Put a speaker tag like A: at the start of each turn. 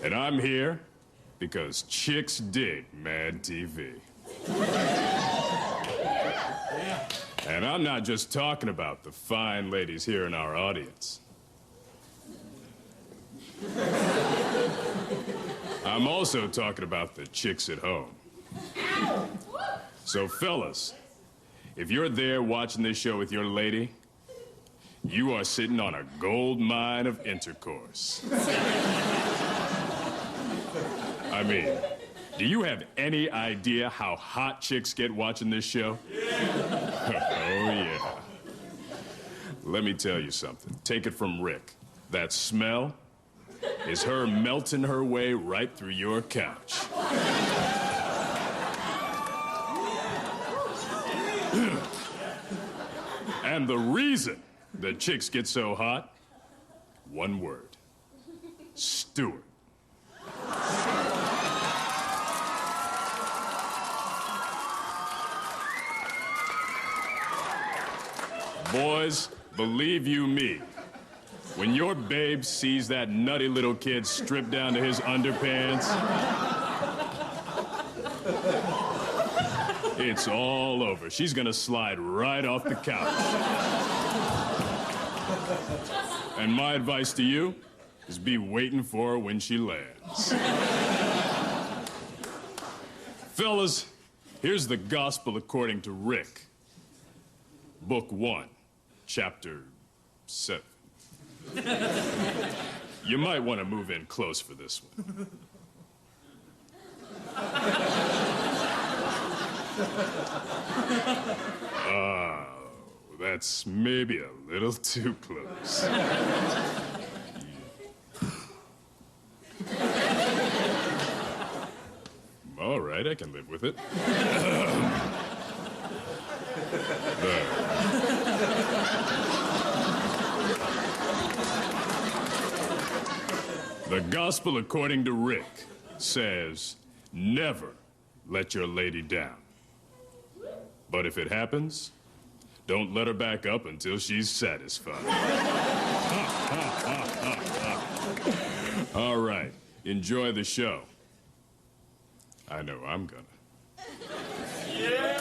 A: And I'm here because chicks dig Mad TV. And I'm not just talking about the fine ladies here in our audience. I'm also talking about the chicks at home. So fellas, if you're there watching this show with your lady, you are sitting on a gold mine of intercourse. I mean, do you have any idea how hot chicks get watching this show? Oh, yeah. Let me tell you something. Take it from Rick. That smell is her melting her way right through your couch. And the reason the chicks get so hot, one word: Stewart. Boys, believe you me, when your babe sees that nutty little kid stripped down to his underpants, it's all over. She's gonna slide right off the couch. And my advice to you is be waiting for her when she lands. Fellas, here's the gospel according to Rick. Book 1, Chapter 7. You might want to move in close for this one. That's maybe a little too close. All right, I can live with it. There. The gospel according to Rick says, never let your lady down. But if it happens, don't let her back up until she's satisfied. All right, enjoy the show. I know I'm gonna. Yeah!